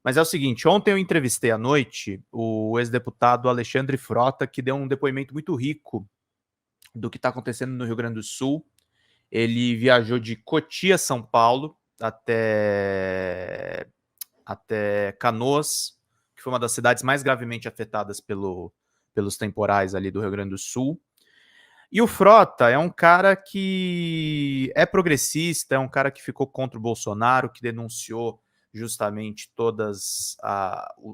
Mas é o seguinte, ontem eu entrevistei à noite o ex-deputado Alexandre Frota, que deu um depoimento muito rico do que está acontecendo no Rio Grande do Sul. Ele viajou de Cotia, São Paulo, até Canoas, que foi uma das cidades mais gravemente afetadas pelos temporais ali do Rio Grande do Sul. E o Frota é um cara que é progressista, é um cara que ficou contra o Bolsonaro, que denunciou justamente todos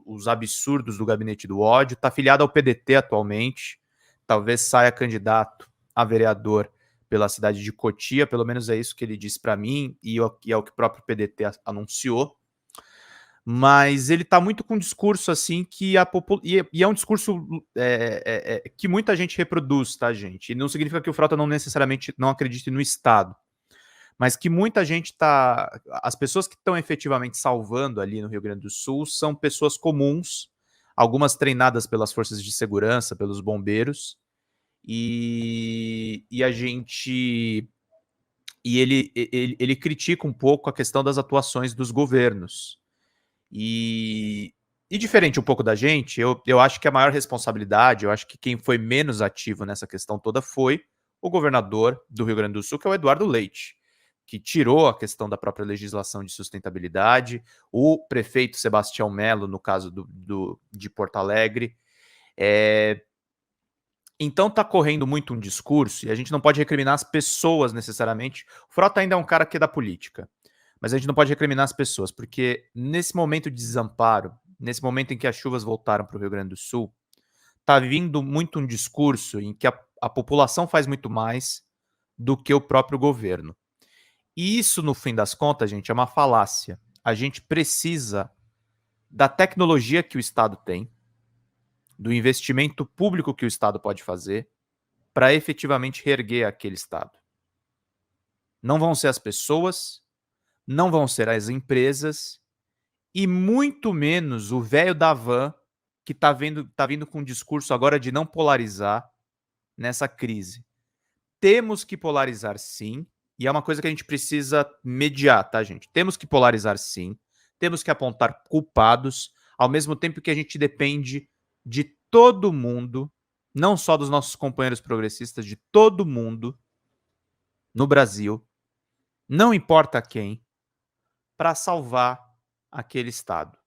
os absurdos do gabinete do ódio, está filiado ao PDT atualmente, talvez saia candidato a vereador pela cidade de Cotia, pelo menos é isso que ele disse para mim, e é o que o próprio PDT anunciou. Mas ele está muito com um discurso assim que e é um discurso que muita gente reproduz, tá, gente? E não significa que o Frota não necessariamente não acredite no Estado, mas que muita gente está. As pessoas que estão efetivamente salvando ali no Rio Grande do Sul são pessoas comuns, algumas treinadas pelas forças de segurança, pelos bombeiros, e a gente. E ele critica um pouco a questão das atuações dos governos. E diferente um pouco da gente, eu acho que a maior responsabilidade, eu acho que quem foi menos ativo nessa questão toda foi o governador do Rio Grande do Sul, que é o Eduardo Leite, que tirou a questão da própria legislação de sustentabilidade, o prefeito Sebastião Melo, no caso de Porto Alegre. Então tá correndo muito um discurso, e a gente não pode recriminar as pessoas necessariamente. O Frota ainda é um cara que é da política, mas a gente não pode recriminar as pessoas, porque nesse momento de desamparo, nesse momento em que as chuvas voltaram para o Rio Grande do Sul, tá vindo muito um discurso em que a população faz muito mais do que o próprio governo. E isso, no fim das contas, gente, é uma falácia. A gente precisa da tecnologia que o Estado tem, do investimento público que o Estado pode fazer, para efetivamente reerguer aquele Estado. Não vão ser as pessoas, não vão ser as empresas e muito menos o velho da van que está vindo com um discurso agora de não polarizar nessa crise. Temos que polarizar sim, e é uma coisa que a gente precisa mediar, tá, gente? Temos que polarizar sim, temos que apontar culpados, ao mesmo tempo que a gente depende de todo mundo, não só dos nossos companheiros progressistas, de todo mundo no Brasil, não importa quem, para salvar aquele Estado.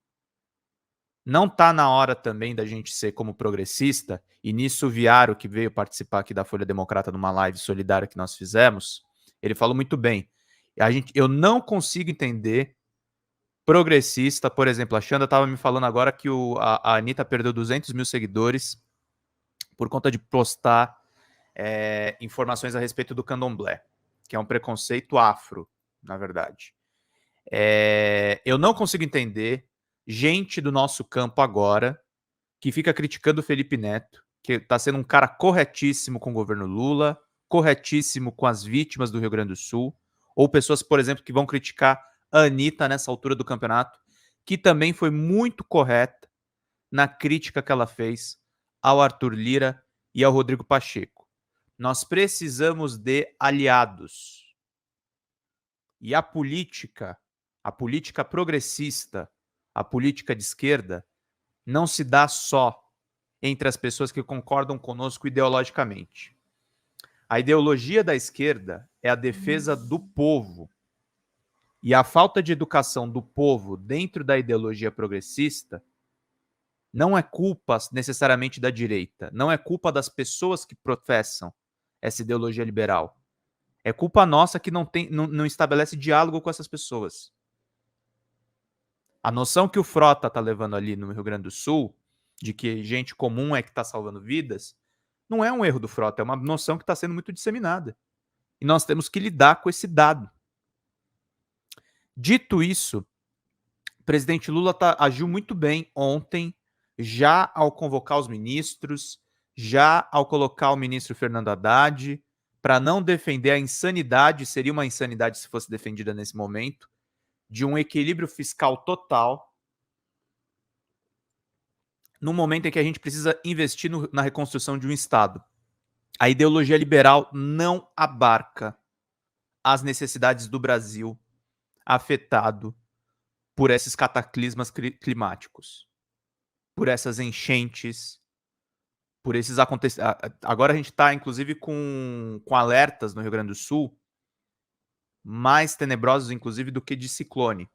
Não está na hora também da gente ser como progressista, e nisso o Viaro, que veio participar aqui da Folha Democrata numa live solidária que nós fizemos, ele falou muito bem. Eu não consigo entender progressista, por exemplo, a Xanda estava me falando agora que a Anitta perdeu 200 mil seguidores por conta de postar informações a respeito do candomblé, que é um preconceito afro, na verdade. Eu não consigo entender gente do nosso campo agora que fica criticando o Felipe Neto, que está sendo um cara corretíssimo com o governo Lula, corretíssimo com as vítimas do Rio Grande do Sul, ou pessoas, por exemplo, que vão criticar a Anitta nessa altura do campeonato, que também foi muito correta na crítica que ela fez ao Arthur Lira e ao Rodrigo Pacheco. Nós precisamos de aliados. E a política progressista, a política de esquerda, não se dá só entre as pessoas que concordam conosco ideologicamente. A ideologia da esquerda é a defesa do povo. E a falta de educação do povo dentro da ideologia progressista não é culpa necessariamente da direita, não é culpa das pessoas que professam essa ideologia liberal. É culpa nossa que não estabelece diálogo com essas pessoas. A noção que o Frota está levando ali no Rio Grande do Sul, de que gente comum é que está salvando vidas, não é um erro do Frota, é uma noção que está sendo muito disseminada. E nós temos que lidar com esse dado. Dito isso, o presidente Lula agiu muito bem ontem, já ao convocar os ministros, já ao colocar o ministro Fernando Haddad, para não defender a insanidade, seria uma insanidade se fosse defendida nesse momento, de um equilíbrio fiscal total, no momento em que a gente precisa investir na reconstrução de um Estado. A ideologia liberal não abarca as necessidades do Brasil afetado por esses cataclismas climáticos, por essas enchentes, por esses acontecimentos. Agora a gente está, inclusive, com alertas no Rio Grande do Sul, mais tenebrosos, inclusive, do que de ciclone.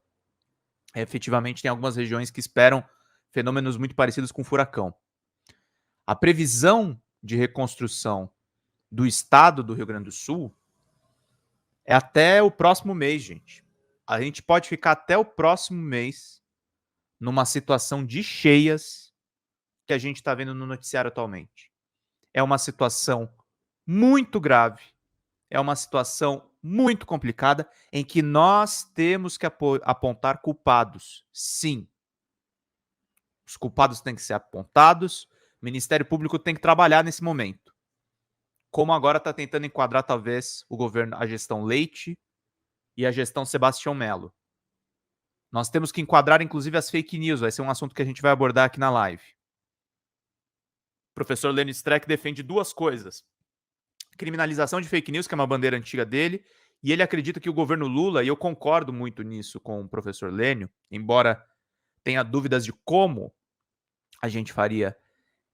Efetivamente, tem algumas regiões que esperam fenômenos muito parecidos com furacão. A previsão de reconstrução do estado do Rio Grande do Sul é até o próximo mês, gente. A gente pode ficar até o próximo mês numa situação de cheias que a gente está vendo no noticiário atualmente. É uma situação muito grave, é uma situação muito complicada em que nós temos que apontar culpados. Sim. Os culpados têm que ser apontados, o Ministério Público tem que trabalhar nesse momento. Como agora está tentando enquadrar, talvez, o governo, a gestão Leite e a gestão Sebastião Melo. Nós temos que enquadrar, inclusive, as fake news. Vai ser um assunto que a gente vai abordar aqui na live. O professor Lênio Streck defende duas coisas. Criminalização de fake news, que é uma bandeira antiga dele, e ele acredita que o governo Lula, e eu concordo muito nisso com o professor Lênio, embora tenha dúvidas de como a gente faria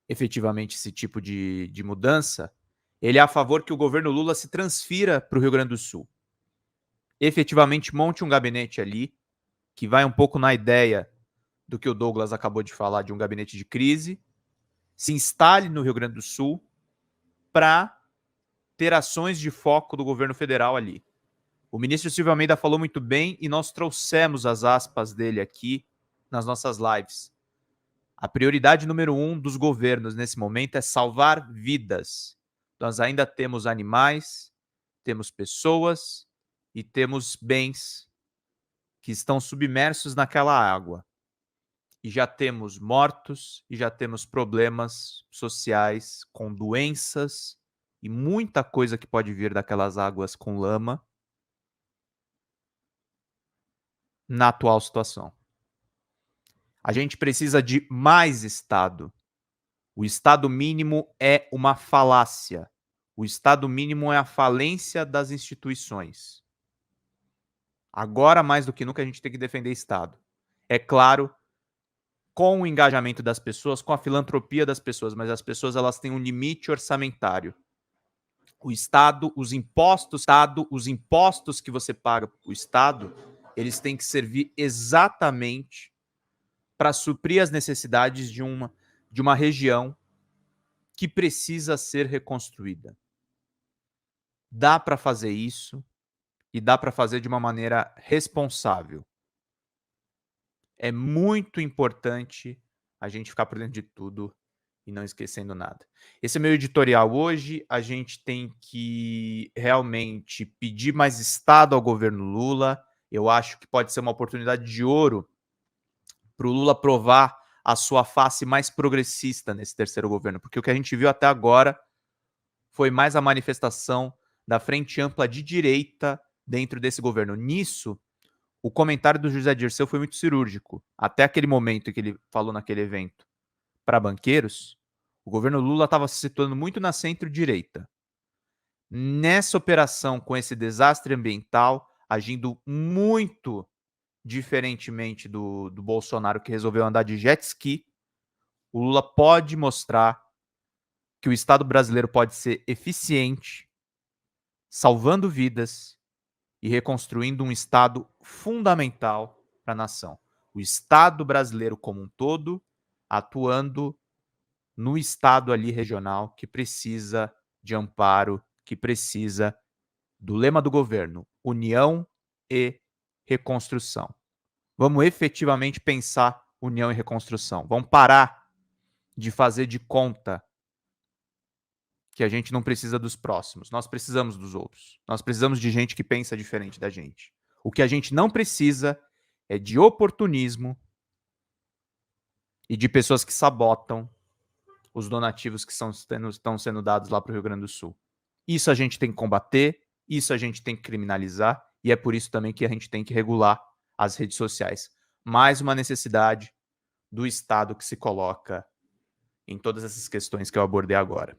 efetivamente esse tipo de mudança, ele é a favor que o governo Lula se transfira para o Rio Grande do Sul. Efetivamente monte um gabinete ali, que vai um pouco na ideia do que o Douglas acabou de falar, de um gabinete de crise, se instale no Rio Grande do Sul para ter ações de foco do governo federal ali. O ministro Silvio Almeida falou muito bem e nós trouxemos as aspas dele aqui nas nossas lives. A prioridade número 1 dos governos nesse momento é salvar vidas. Nós ainda temos animais, temos pessoas e temos bens que estão submersos naquela água. E já temos mortos e já temos problemas sociais com doenças e muita coisa que pode vir daquelas águas com lama na atual situação. A gente precisa de mais Estado. O Estado mínimo é uma falácia. O Estado mínimo é a falência das instituições. Agora, mais do que nunca, a gente tem que defender Estado. É claro, com o engajamento das pessoas, com a filantropia das pessoas, mas as pessoas elas têm um limite orçamentário. O Estado, os impostos que você paga para o Estado, eles têm que servir exatamente para suprir as necessidades de uma região que precisa ser reconstruída. Dá para fazer isso e dá para fazer de uma maneira responsável. É muito importante a gente ficar por dentro de tudo e não esquecendo nada. Esse é meu editorial hoje. A gente tem que realmente pedir mais Estado ao governo Lula. Eu acho que pode ser uma oportunidade de ouro para o Lula provar a sua face mais progressista nesse terceiro governo, porque o que a gente viu até agora foi mais a manifestação da frente ampla de direita dentro desse governo. Nisso, o comentário do José Dirceu foi muito cirúrgico. Até aquele momento que ele falou naquele evento para banqueiros, o governo Lula estava se situando muito na centro-direita. Nessa operação, com esse desastre ambiental, agindo muito diferentemente do Bolsonaro, que resolveu andar de jet ski, o Lula pode mostrar que o Estado brasileiro pode ser eficiente, salvando vidas e reconstruindo um Estado fundamental para a nação. O Estado brasileiro como um todo, atuando no Estado ali regional que precisa de amparo, que precisa do lema do governo, união e reconstrução. Vamos efetivamente pensar união e reconstrução. Vamos parar de fazer de conta que a gente não precisa dos próximos. Nós precisamos dos outros. Nós precisamos de gente que pensa diferente da gente. O que a gente não precisa é de oportunismo e de pessoas que sabotam os donativos que estão sendo dados lá para o Rio Grande do Sul. Isso a gente tem que combater, isso a gente tem que criminalizar, e é por isso também que a gente tem que regular as redes sociais. Mais uma necessidade do Estado que se coloca em todas essas questões que eu abordei agora.